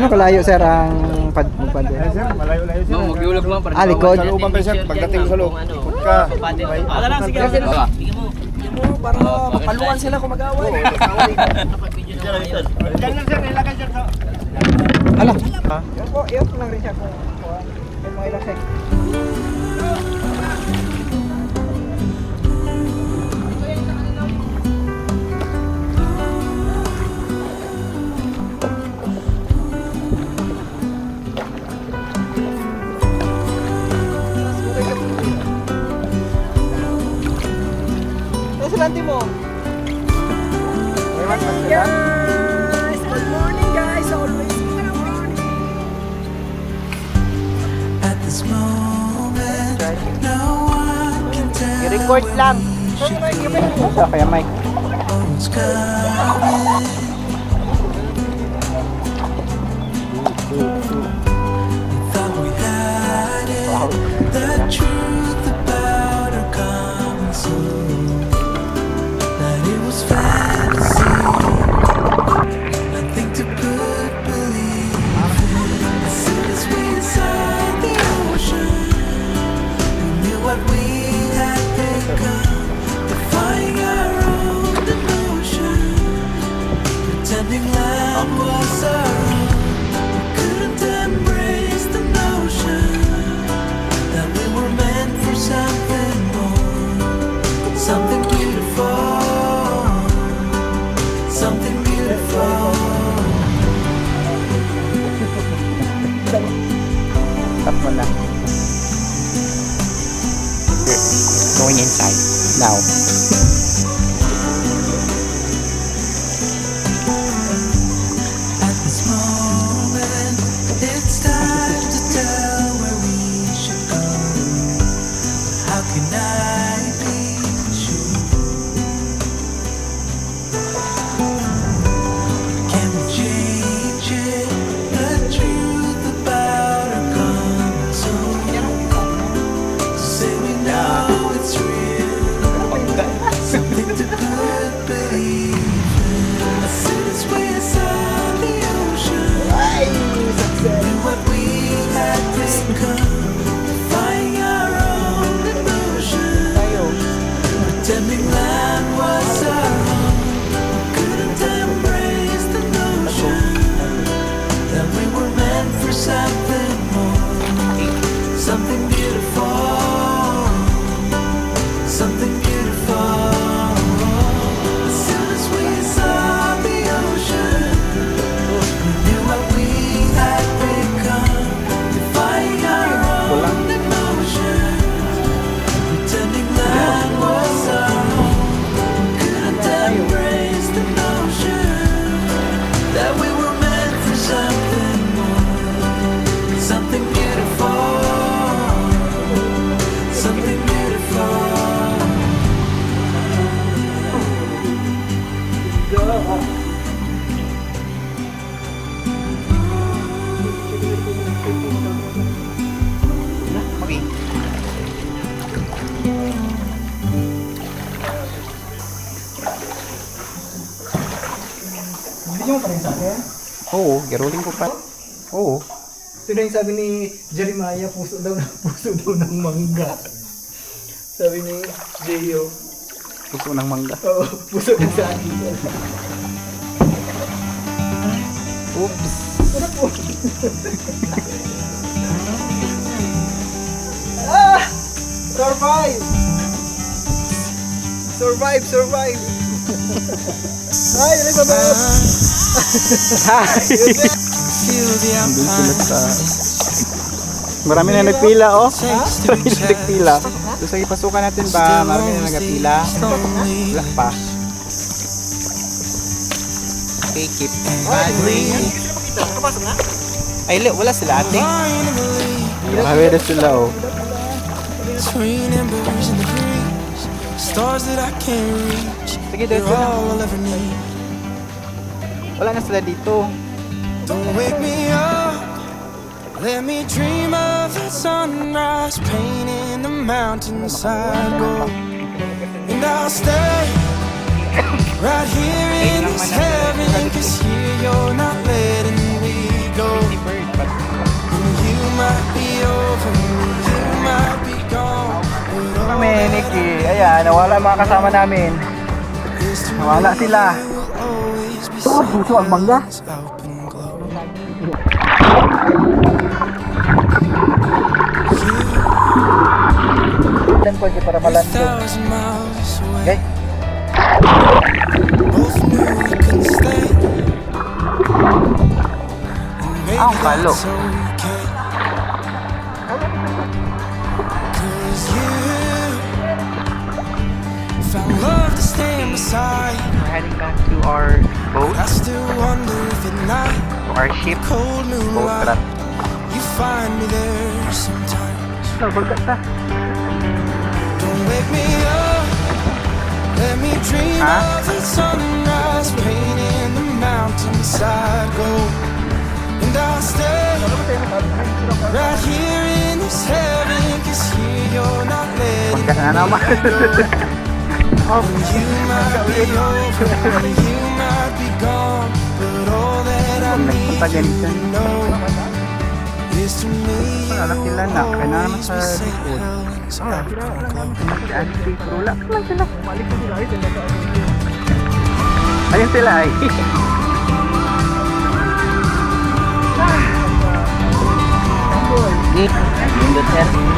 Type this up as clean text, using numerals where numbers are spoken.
kalayo sir ang pad? Sir, malayo-layo sir. Mag-iulog lang para Likod. Sa looban pa sir, pagdating sa loob, ikot ka. Wala lang, sige. Para mapaluan sila kung mag-away. Diyan lang sir, ilagay dyan sa... Ala. Yan po lang rin siya kung mga ilang sec. Nanti mo. Guys, good morning guys. Always good morning. At this moment, no one can tell I-record lang. Sa kaya mic. what's coming. Thought we had it, the truth about our coming soon. That it was fantasy, nothing to put belief in. As soon as we saw the ocean, we knew what we had become, defying our own devotion, pretending land was our own. We couldn't embrace the notion that we were meant for something more, something beautiful. Something beautiful. Tap mo lang. Going inside. Now. At this moment, it's time to tell where we should go. How can I be sure? Can we change it? The truth about our coming soon. Say we know it's real. Something to put belief in. As soon as we saw the ocean, knew what we had become, defying our own devotion, pretending land was our own. Couldn't embrace the notion that we were meant for something more, something beautiful, something beautiful. As soon as we saw the ocean, we knew what we had become, defying our own emotions, pretending land was our own. Couldn't embrace the notion that we were meant for something more, something beautiful, something beautiful. Hindi mo pa rin sa akin? Oo, giruling ko pa. Oo. Ito na yung sabi ni Jeremiah, puso daw ng mangga. Sabi ni Jeyo, Puso ng mangga. oo, puso ng saging. Oops. Ano po? Ah! Survive! Survive! Hi, Elizabeth! Feel the Nandun sila outline. sa... Marami na nagpila, oh. Marami na nagpila. So, sa ipasukan natin ba, marami na nagpila. Wala pa. Okay, keep. Ay, wala sila ate. Marami na sila, oh. It's raining birds in the breeze, stars that I can't reach. Sige, You're dito na. all I'll ever need. Wala na sila dito. Don't wake me up. Let me dream of that sunrise, painting the mountainside gold. And I'll stay right here in this heaven, 'cause here you're not letting me go. nawala ang mga kasama namin. Nawala sila. Ito ang puso ang mangga. Dan po para malanto. thousand miles away. Okay. Both knew we couldn't stay. Maybe Ang palo. that's okay. 'Cause you found love to stand beside. We're heading back to our boat, I still wonder if at night, to our ship. cold Boat moonlight, rat. you find me there sometimes. Bagat ta. Don't wake me up. Let me dream Huh? of the sunrise, painting the mountainside gold. And I'll stay right here in this heaven, 'cause here you're not letting Pagkas na naman. You might be over, you might be gone, but all that I need you to know is to me you Anak sila na, kaya na naman always sa be safe. likod. Si Auntie, pero wala ka lang sila. Ayun sila ay. Nindot, sir.